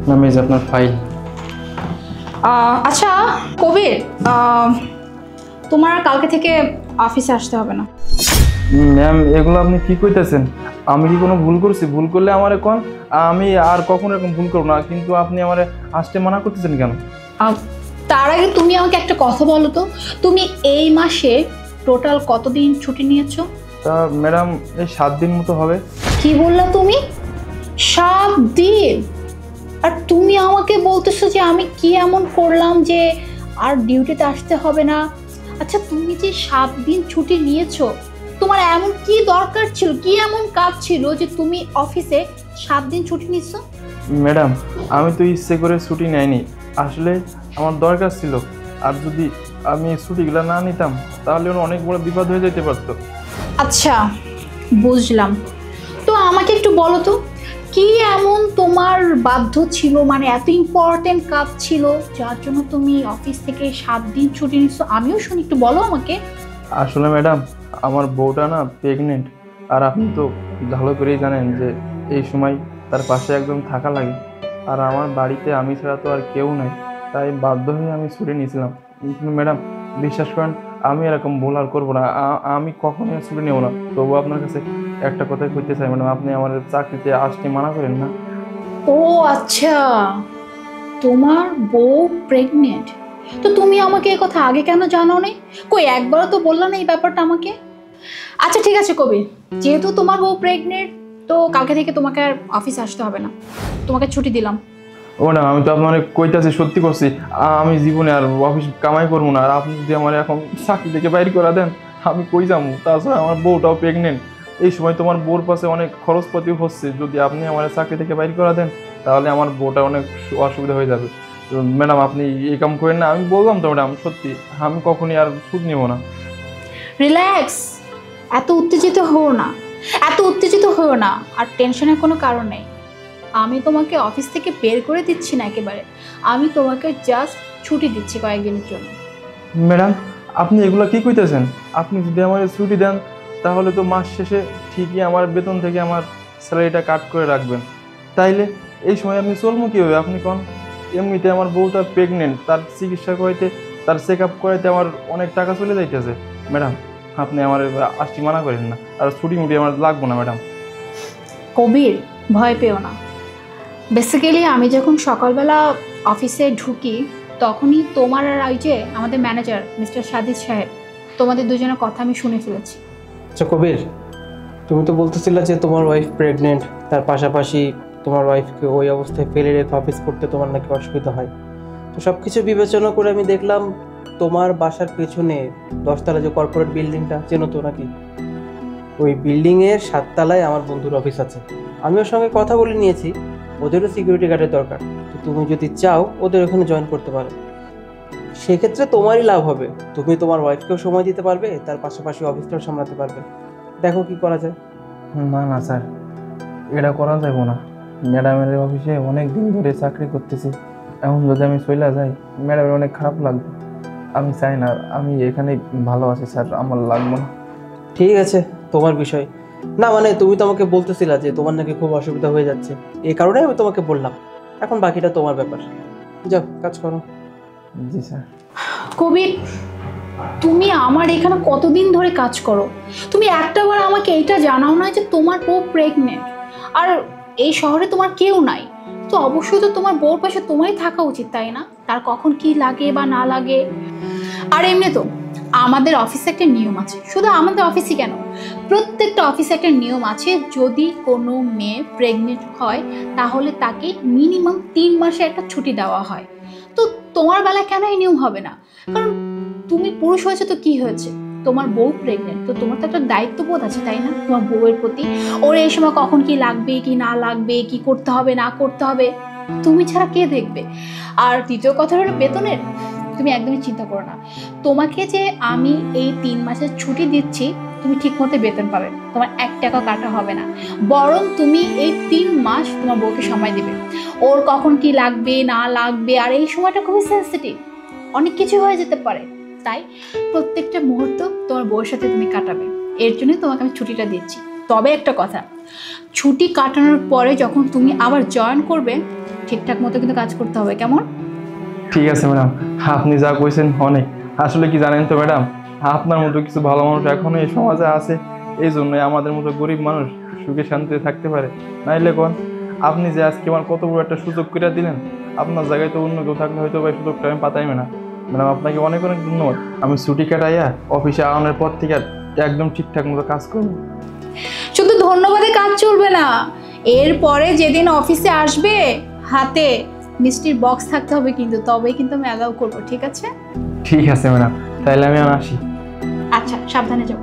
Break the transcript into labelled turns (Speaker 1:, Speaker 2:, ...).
Speaker 1: Ma'am এই যে আপনার ফাইল।
Speaker 2: আচ্ছা কবির, তোমার কালকে থেকে অফিসে আসতে হবে না।
Speaker 1: ম্যাম এগুলো আপনি কি কইতেছেন? আমি কি কোনো ভুল করছি? ভুল করলে আমারে কোন, আমি আর কখনো এরকম ভুল করব না, কিন্তু আপনি আমারে আসতে মানা করতেছেন কেন?
Speaker 2: তার আগে তুমি আমাকে একটা কথা বলো তো, তুমি এই মাসে টোটাল কতদিন ছুটি নিয়েছো?
Speaker 1: তা ম্যাডাম এই 7 দিন মতো হবে।
Speaker 2: কি বললা তুমি? 7 দিন? আর তুমি আমাকে বলতেছো যে আমি কি এমন করলাম যে আর ডিউটিতে আসতে হবে না? আচ্ছা তুমি যে 7 দিন ছুটি নিয়েছো, তোমার এমন কি দরকার ছিল, কি এমন কাজ ছিল যে তুমি অফিসে 7 দিন ছুটি নিচ্ছ?
Speaker 1: ম্যাডাম আমি তো ইচ্ছে করে ছুটি নেয়নি, আসলে আমার দরকার ছিল। আর যদি আমি ছুটিগুলো না নিতাম তাহলে অনেক বড় বিপদ হয়ে যেতে পারতো।
Speaker 2: আচ্ছা বুঝলাম। তো আমাকে একটু বলো তো, কি এমন তোমার বাধ্য ছিল, মানে এত ইম্পর্টেন্ট কাজ ছিল যার জন্য তুমি অফিস থেকে 7 দিন ছুটি নিচ্ছ? আমিও শুনি, একটু বলো আমাকে।
Speaker 1: আসলে ম্যাডাম আমার বউটা না প্রেগনেন্ট, আর আপনি তো ভালো করেই জানেন যে এই সময় তার পাশে একদম থাকা লাগে। আর আমার বাড়িতে আমি ছাড়া তো আর কেউ নাই, তাই বাধ্য হয়ে আমি ছুটি নিয়েছিলাম। কিন্তু ম্যাডাম বিশ্বাস করেন আমি এরকম ভুল আর করবো না, আমি কখনোই ছুটি নেব না। তবু আপনার কাছে একটা কথাই কইতে চাই ম্যাডাম, আপনি আমার চাকরিতে আসতে মানা করেন না।
Speaker 2: ও আচ্ছা, তোমার বউ প্রেগনেন্ট? তো তুমি আমাকে এই কথা আগে কেন জানাওনি? কই একবারও তো বললা না এই ব্যাপারটা আমাকে। আচ্ছা ঠিক আছে কবির, যেহেতু তোমার বউ প্রেগনেন্ট, তো কালকে থেকে তোমাকে আর অফিসে আসতে হবে না, তোমাকে ছুটি দিলাম।
Speaker 1: ও ম্যাডাম আমি তো আপনার কইতাছি, সত্যি করছি, আমি জীবনে আর অফিস কামাই করবো না। আর আপনি যদি আমার এখন চাকরি থেকে বাইর করে দেন আমি কই যাবো? তাছাড়া আমার বউটাও প্রেগনেন্ট, এই সময় তোমার বউর পাশে অনেক খরচপাতিও হচ্ছে। যদি আপনি আমার চাকরি থেকে বাইর করে দেন তাহলে আমার বউটা অনেক অসুবিধা হয়ে যাবে। তো ম্যাডাম আপনি এই কাম করেন না, আমি বললাম তো ম্যাডাম, সত্যি আমি কখনই আর ছুট নেব না।
Speaker 2: রিল্যাক্স, এত উত্তেজিত হও না, এত উত্তেজিত হও না, আর টেনশনের কোনো কারণ নেই। আমি তোমাকে অফিস থেকে বের করে দিচ্ছি না একেবারে, আমি তোমাকে জাস্ট ছুটি দিচ্ছি কয়েকদিনের জন্য।
Speaker 1: ম্যাডাম আপনি এগুলো কি কইতেছেন? আপনি যদি আমার ছুটি দেন তাহলে তো মাস শেষে ঠিকই আমার বেতন থেকে আমার স্যালারিটা কাট করে রাখবেন। তাইলে এই সময় আমি চলবো কীভাবে আপনি কোন? এমনিতে আমার বউ তার প্রেগনেন্ট, তার চিকিৎসা করাইতে, তার চেক আপ করাইতে আমার অনেক টাকা চলে যাইতেছে। ম্যাডাম আপনি আমার আসতে মানা করেন না, আর ছুটি মুটি আমার লাগবো না ম্যাডাম।
Speaker 2: কবির ভয় পেও না, বেসিক্যালি আমি যখন সকালবেলা অফিসে ঢুকি তখনই তোমার আর ওই যে আমাদের ম্যানেজার মিস্টার সাদিদ সাহেব, তোমাদের দুজনের কথা আমি শুনে ফেলেছি।
Speaker 3: আচ্ছা কবির, তুমি তো বলতেছিলে যে তোমার ওয়াইফ প্রেগনেন্ট, তার পাশাপাশি তোমার ওয়াইফকে ওই অবস্থায় ফেলে রেখে অফিস করতে তোমার নাকি অসুবিধা হয়। তো সব কিছু বিবেচনা করে আমি দেখলাম তোমার বাসার পেছনে 10তলা যে কর্পোরেট বিল্ডিংটা, চেনো তো নাকি? ওই বিল্ডিংয়ের 7তলায় আমার বন্ধুর অফিস আছে। আমি ওর সঙ্গে কথা বলে নিয়েছি, ওদেরও সিকিউরিটি গার্ডের দরকার। তো তুমি যদি চাও ওদের ওখানে জয়েন করতে পারো, সেক্ষেত্রে তোমারই লাভ হবে। তুমি তোমার ওয়াইফকেও সময় দিতে পারবে, তার পাশাপাশি অফিসটাও সামলাতে পারবে। দেখো কি করা যায়।
Speaker 1: না না স্যার, এটা করা যাবো না। ম্যাডামের অফিসে অনেক দিন ধরে চাকরি করতেছি, এখন যদি আমি চলে যাই ম্যাডামের অনেক খারাপ লাগবে। আমি চাই না, আমি এখানেই ভালো আছি স্যার, আমার লাগবে না।
Speaker 3: ঠিক আছে, তোমার বিষয়। না মানে তুমি তো আমাকে বলতেছিলা যে তোমার নাকি খুব অসুবিধা হয়ে যাচ্ছে, এই কারণে আমি তোমাকে বললাম। এখন বাকিটা তোমার ব্যাপার, যাও কাজ করো।
Speaker 1: জি স্যার।
Speaker 2: কবির, তুমি আমার এখানে কতদিন ধরে কাজ করো, তুমি একটাবার আমাকে এইটা জানাও না যে তোমার বউ প্রেগনেন্ট, আর এই শহরে তোমার কেউ নাই, তো অবশ্যই তো তোমার বউর পাশে তোমারই থাকা উচিত, তাই না? তার কখন কি লাগে বা না লাগে। আর এমনি তো আমাদের অফিসে একটা নিয়ম আছে, শুধু আমাদের অফিসই কেন, প্রত্যেকটা অফিসে একটা নিয়ম আছে, যদি কোনো মেয়ে প্রেগনেন্ট হয় তাহলে তাকে মিনিমাম 3 মাসে একটা ছুটি দেওয়া হয়। তো তোমার বেলায় কেন এই নিয়ম হবে না? কারণ তুমি পুরুষ হয়েছে তো কি হয়েছে, তোমার বউ প্রেগনেন্ট, তো তোমার তো একটা দায়িত্ববোধ আছে, তাই না, তোমার বউয়ের প্রতি। ওর এই সময় কখন কি লাগবে কি না লাগবে, কি করতে হবে না করতে হবে, তুমি ছাড়া কে দেখবে? আর দ্বিতীয় কথা হলো বেতনের, তুমি একদমই চিন্তা করো না, তোমাকে যে আমি এই 3 মাসের ছুটি দিচ্ছি তুমি ঠিক মতো বেতন পাবে, তোমার 1 টাকা কাটা হবে না, বরং তুমি এই 3 মাস তোমার বউকে সময় দিবে, ওর কখন কি লাগবে না লাগবে। আর এই সময়টা খুবই সেন্সিটিভ, অনেক কিছু হয়ে যেতে পারে, তাই প্রত্যেকটা মুহূর্ত তোমার বউয়ের সাথে তুমি কাটাবে, এর জন্য তোমাকে আমি ছুটিটা দিচ্ছি। তবে একটা কথা, ছুটি কাটানোর পরে যখন তুমি আবার জয়েন করবে ঠিকঠাক মতো কিন্তু কাজ করতে হবে, কেমন?
Speaker 1: ঠিক আছে ম্যাডাম, আপনি যা কইছেন অনেক। আসলে কি জানেন তো ম্যাডাম, আপনার মতো কিছু ভালো মানুষ এখনো এই সমাজে আছে, এই জন্যই আমাদের মতো গরিব মানুষ সুখে শান্তিতে থাকতে পারে। নাইলে কোন আপনি যে আজকে আমার কত বড় একটা সুযোগ করে দিলেন, আপনার জায়গায় তো অন্য কেউ থাকলে হয়তো ভাই সুযোগটা আমি পাতাইবে না। ম্যাডাম আপনাকে অনেক অনেক ধন্যবাদ। আমি ছুটি কাটাইয়া অফিসে আনার পর থেকে একদম ঠিকঠাক মতো কাজ করবো।
Speaker 2: শুধু ধন্যবাদে কাজ চলবে না, এরপরে যেদিন অফিসে আসবে হাতে মিষ্টির বক্স থাকতে হবে কিন্তু, তবেই কিন্তু আমি অ্যালাউ করবো, ঠিক আছে?
Speaker 1: ঠিক আছে ম্যাডাম, তাহলে আমি আর আসি।
Speaker 2: আচ্ছা, সাবধানে যাও।